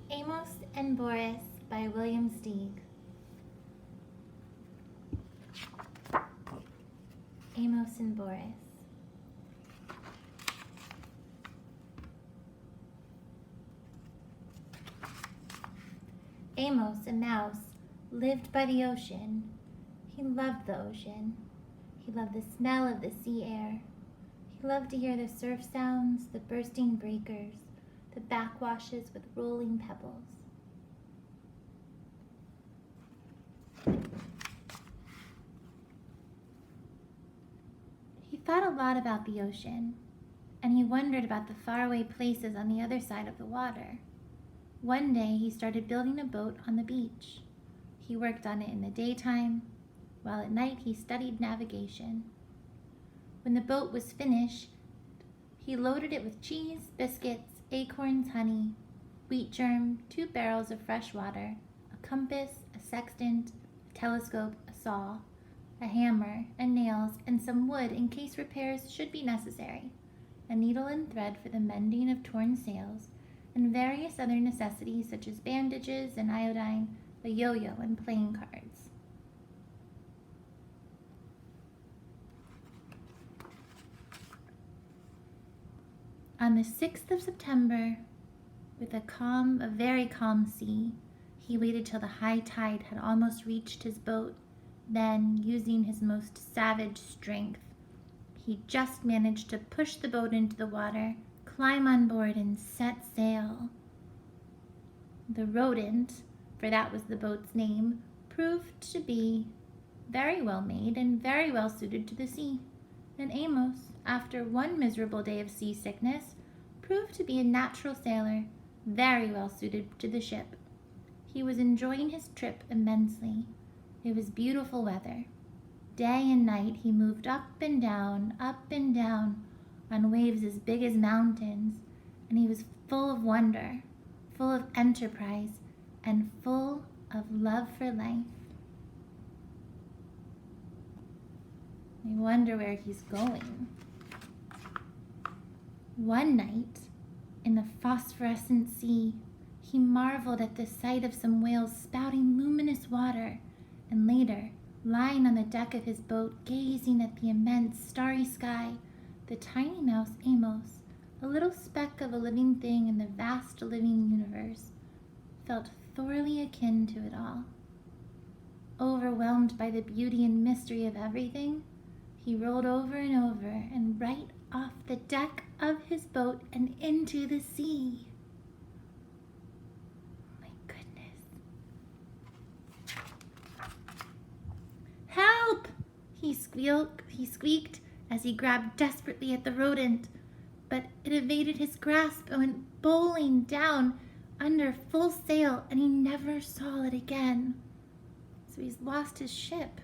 Amos and Boris by William Steig. Amos and Boris. Amos, a mouse, lived by the ocean. He loved the ocean. He loved the smell of the sea air. He loved to hear the surf sounds, the bursting breakers, the backwashes with rolling pebbles. He thought a lot about the ocean, and he wondered about the faraway places on the other side of the water. One day he started building a boat on the beach. He worked on it in the daytime, while at night he studied navigation. When the boat was finished, he loaded it with cheese, biscuits, acorns, honey, wheat germ, 2 barrels of fresh water, a compass, a sextant, a telescope, a saw, a hammer, and nails, and some wood in case repairs should be necessary, a needle and thread for the mending of torn sails, and various other necessities such as bandages and iodine, a yo-yo, and playing cards. On the 6th of September, with a very calm sea, he waited till the high tide had almost reached his boat. Then, using his most savage strength, he just managed to push the boat into the water, climb on board, and set sail. The Rodent, for that was the boat's name, proved to be very well made and very well suited to the sea. And Amos, after one miserable day of seasickness, proved to be a natural sailor, very well suited to the ship. He was enjoying his trip immensely. It was beautiful weather. Day and night he moved up and down, on waves as big as mountains, and he was full of wonder, full of enterprise, and full of love for life. I wonder where he's going. One night, in the phosphorescent sea, he marveled at the sight of some whales spouting luminous water, and later, lying on the deck of his boat, gazing at the immense starry sky, the tiny mouse Amos, a little speck of a living thing in the vast living universe, felt thoroughly akin to it all. Overwhelmed by the beauty and mystery of everything, he rolled over and right off the deck of his boat and into the sea. My goodness. Help! He squeaked as he grabbed desperately at the rodent, but it evaded his grasp and went bowling down under full sail, and he never saw it again. So he's lost his ship.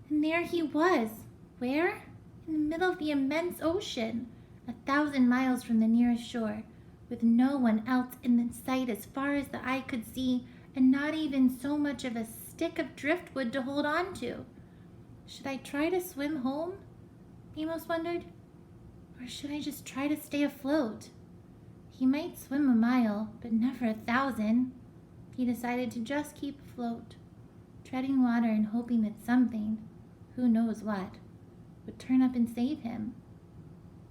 And there he was. Where? In the middle of the immense ocean, 1,000 miles from the nearest shore, with no one else in the sight as far as the eye could see, and not even so much of a stick of driftwood to hold on to. Should I try to swim home? Amos wondered. Or should I just try to stay afloat? He might swim a mile, but never 1,000. He decided to just keep afloat, treading water and hoping that something, who knows what, would turn up and save him.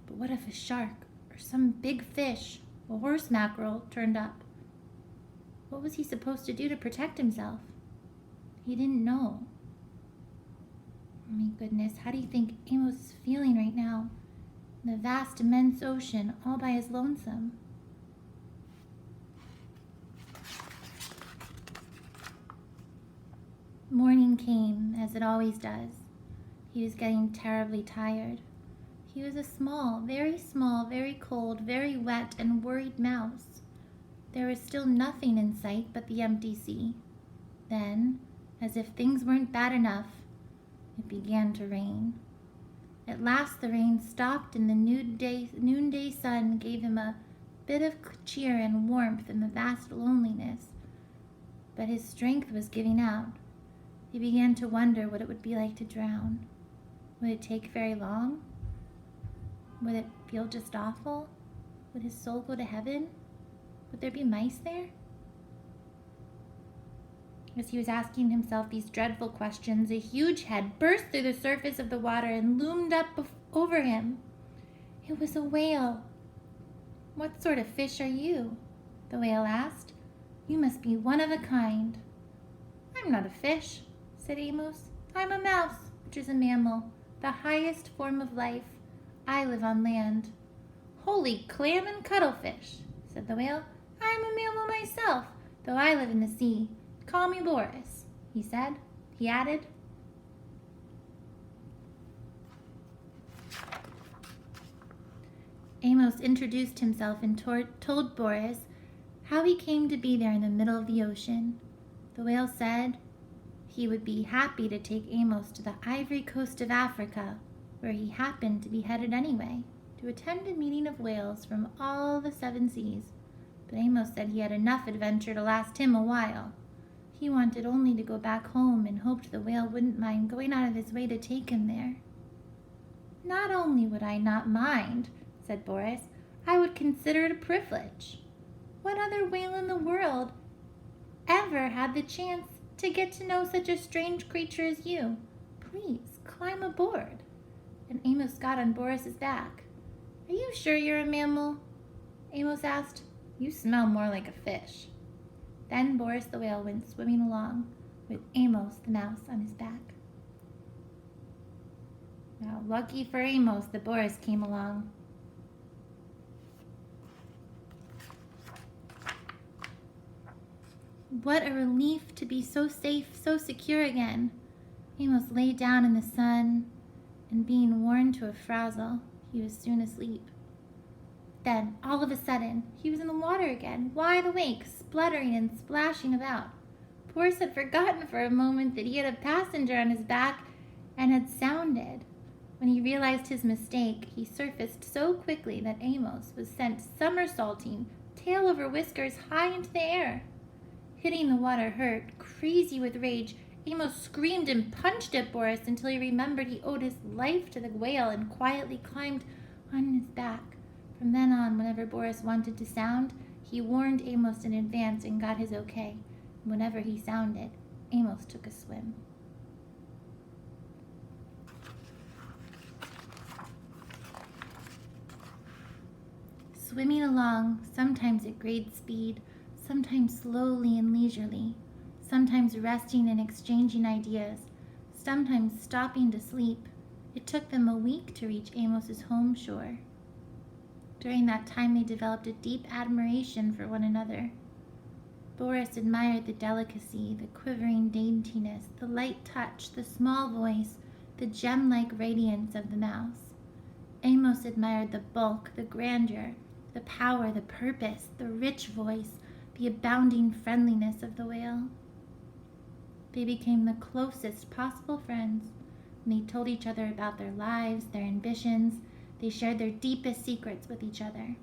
But what if a shark or some big fish, a horse mackerel, turned up? What was he supposed to do to protect himself? He didn't know. Oh my goodness, how do you think Amos is feeling right now? In the vast, immense ocean, all by his lonesome. Morning came, as it always does. He was getting terribly tired. He was a small, very cold, very wet, and worried mouse. There was still nothing in sight but the empty sea. Then, as if things weren't bad enough, it began to rain. At last the rain stopped, and the noonday sun gave him a bit of cheer and warmth in the vast loneliness. But his strength was giving out. He began to wonder what it would be like to drown. Would it take very long? Would it feel just awful? Would his soul go to heaven? Would there be mice there? As he was asking himself these dreadful questions, a huge head burst through the surface of the water and loomed up over him. It was a whale. "What sort of fish are you?" the whale asked. "You must be one of a kind." "I'm not a fish," said Amos. "I'm a mouse, which is a mammal, the highest form of life. I live on land." "Holy clam and cuttlefish," said the whale. "I'm a mammal myself, though I live in the sea. Call me Boris," he said. He added, Amos introduced himself and told Boris how he came to be there in the middle of the ocean. The whale said he would be happy to take Amos to the Ivory Coast of Africa, where he happened to be headed anyway, to attend a meeting of whales from all the 7 seas. But Amos said he had enough adventure to last him a while. He wanted only to go back home and hoped the whale wouldn't mind going out of his way to take him there. "Not only would I not mind," said Boris, "I would consider it a privilege. What other whale in the world ever had the chance to get to know such a strange creature as you? Please, climb aboard." And Amos got on Boris's back. "Are you sure you're a mammal?" Amos asked. "You smell more like a fish." Then Boris the whale went swimming along, with Amos the mouse on his back. Now, lucky for Amos that Boris came along. What a relief to be so safe, so secure again. Amos lay down in the sun, and being worn to a frazzle, he was soon asleep. Then, all of a sudden, he was in the water again, wide awake, spluttering and splashing about. Boris had forgotten for a moment that he had a passenger on his back and had sounded. When he realized his mistake, he surfaced so quickly that Amos was sent somersaulting, tail over whiskers, high into the air. Hitting the water hurt. Crazy with rage, Amos screamed and punched at Boris until he remembered he owed his life to the whale and quietly climbed on his back. From then on, whenever Boris wanted to sound, he warned Amos in advance and got his okay. And whenever he sounded, Amos took a swim. Swimming along, sometimes at great speed, sometimes slowly and leisurely, sometimes resting and exchanging ideas, sometimes stopping to sleep, it took them a week to reach Amos's home shore. During that time, they developed a deep admiration for one another. Boris admired the delicacy, the quivering daintiness, the light touch, the small voice, the gem-like radiance of the mouse. Amos admired the bulk, the grandeur, the power, the purpose, the rich voice, the abounding friendliness of the whale. They became the closest possible friends, and they told each other about their lives, their ambitions. They shared their deepest secrets with each other.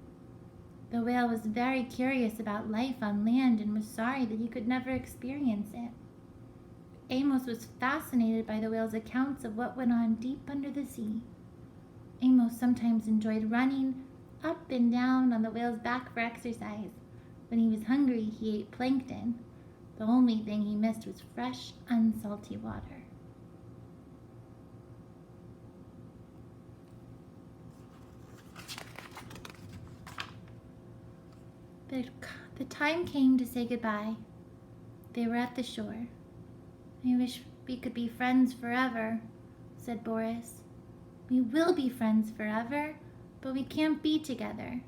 The whale was very curious about life on land and was sorry that he could never experience it. Amos was fascinated by the whale's accounts of what went on deep under the sea. Amos sometimes enjoyed running up and down on the whale's back for exercise. When he was hungry, he ate plankton. The only thing he missed was fresh, unsalty water. The time came to say goodbye. They were at the shore. "I wish we could be friends forever," said Boris. "We will be friends forever, but we can't be together.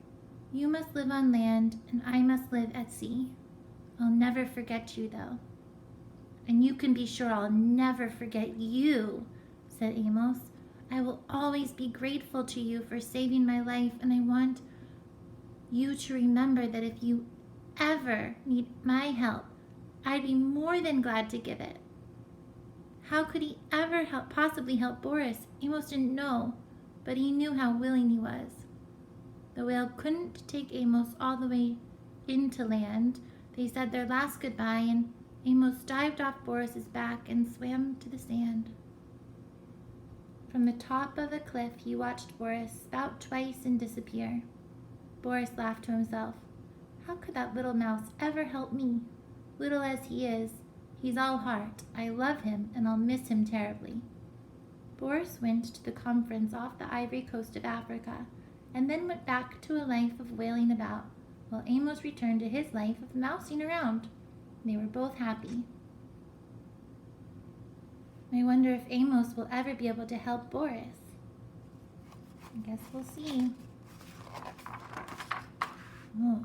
You must live on land, and I must live at sea. I'll never forget you, though." "And you can be sure I'll never forget you," said Amos. "I will always be grateful to you for saving my life, and I want you to remember that if you ever need my help, I'd be more than glad to give it." How could he ever possibly help Boris? Amos didn't know, but he knew how willing he was. The whale couldn't take Amos all the way into land. They said their last goodbye, and Amos dived off Boris's back and swam to the sand. From the top of the cliff, he watched Boris spout twice and disappear. Boris laughed to himself. How could that little mouse ever help me? Little as he is, he's all heart. I love him, and I'll miss him terribly. Boris went to the conference off the ivory coast of Africa, and then went back to a life of wailing about, while Amos returned to his life of mousing around. They were both happy. I wonder if Amos will ever be able to help Boris. I guess we'll see. Oh.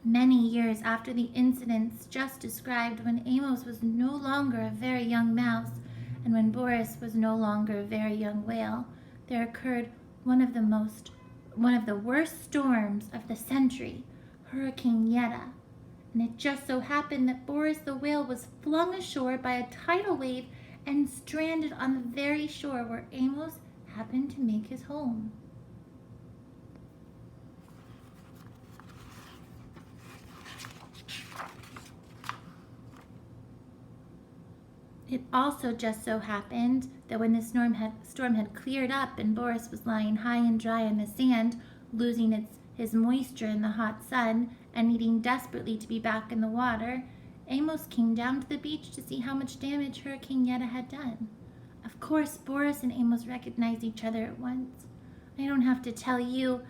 Many years after the incidents just described, when Amos was no longer a very young mouse, and when Boris was no longer a very young whale, there occurred one of the worst storms of the century, Hurricane Yetta. And it just so happened that Boris the whale was flung ashore by a tidal wave and stranded on the very shore where Amos happened to make his home. It also just so happened that when the storm had cleared up and Boris was lying high and dry in the sand, losing his moisture in the hot sun and needing desperately to be back in the water, Amos came down to the beach to see how much damage Hurricane Yetta had done. Of course, Boris and Amos recognized each other at once. I don't have to tell you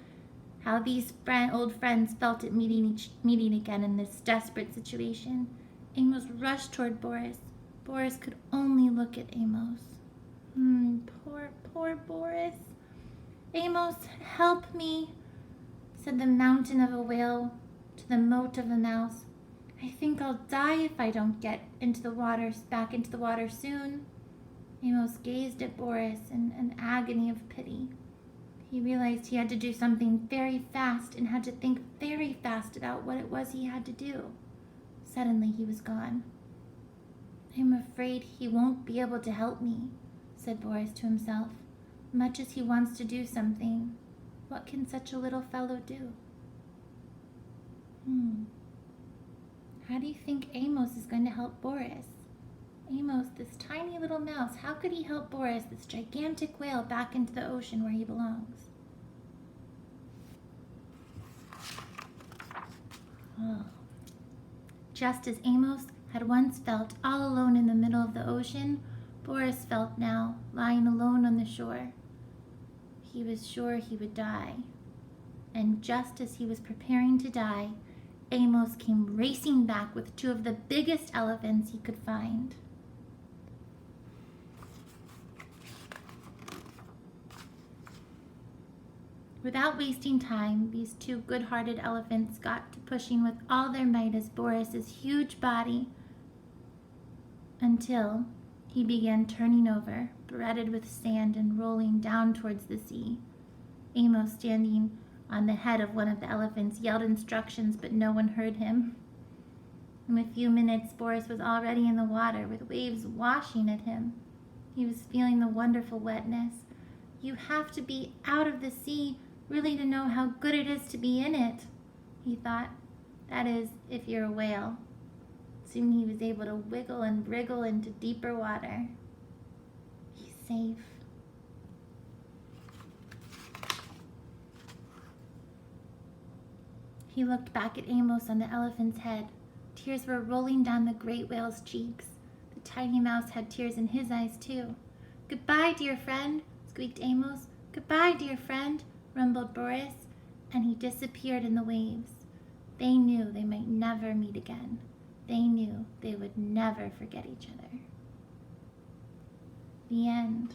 how these old friends felt at meeting again in this desperate situation. Amos rushed toward Boris. Boris could only look at Amos. Poor Boris. Amos, help me, said the mountain of a whale to the moat of a mouse. I think I'll die if I don't get back into the water soon. Amos gazed at Boris in an agony of pity. He realized he had to do something very fast and had to think very fast about what it was he had to do. Suddenly he was gone. I'm afraid he won't be able to help me, said Boris to himself. Much as he wants to do something, what can such a little fellow do? How do you think Amos is going to help Boris? Amos, this tiny little mouse, how could he help Boris, this gigantic whale, back into the ocean where he belongs? Oh. Just as Amos had once felt all alone in the middle of the ocean, Boris felt now, lying alone on the shore. He was sure he would die. And just as he was preparing to die, Amos came racing back with two of the biggest elephants he could find. Without wasting time, these two good-hearted elephants got to pushing with all their might as Boris's huge body until he began turning over, bedded with sand and rolling down towards the sea. Amos, standing on the head of one of the elephants, yelled instructions, but no one heard him. In a few minutes, Boris was already in the water with waves washing at him. He was feeling the wonderful wetness. You have to be out of the sea really to know how good it is to be in it, he thought. That is, if you're a whale. Soon he was able to wiggle and wriggle into deeper water. He's safe. He looked back at Amos on the elephant's head. Tears were rolling down the great whale's cheeks. The tiny mouse had tears in his eyes, too. Goodbye, dear friend, squeaked Amos. Goodbye, dear friend, rumbled Boris, and he disappeared in the waves. They knew they might never meet again. They knew they would never forget each other. The end.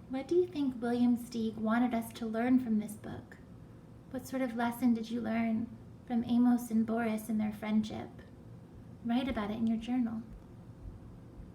What do you think William Steig wanted us to learn from this book? What sort of lesson did you learn from Amos and Boris and their friendship? Write about it in your journal.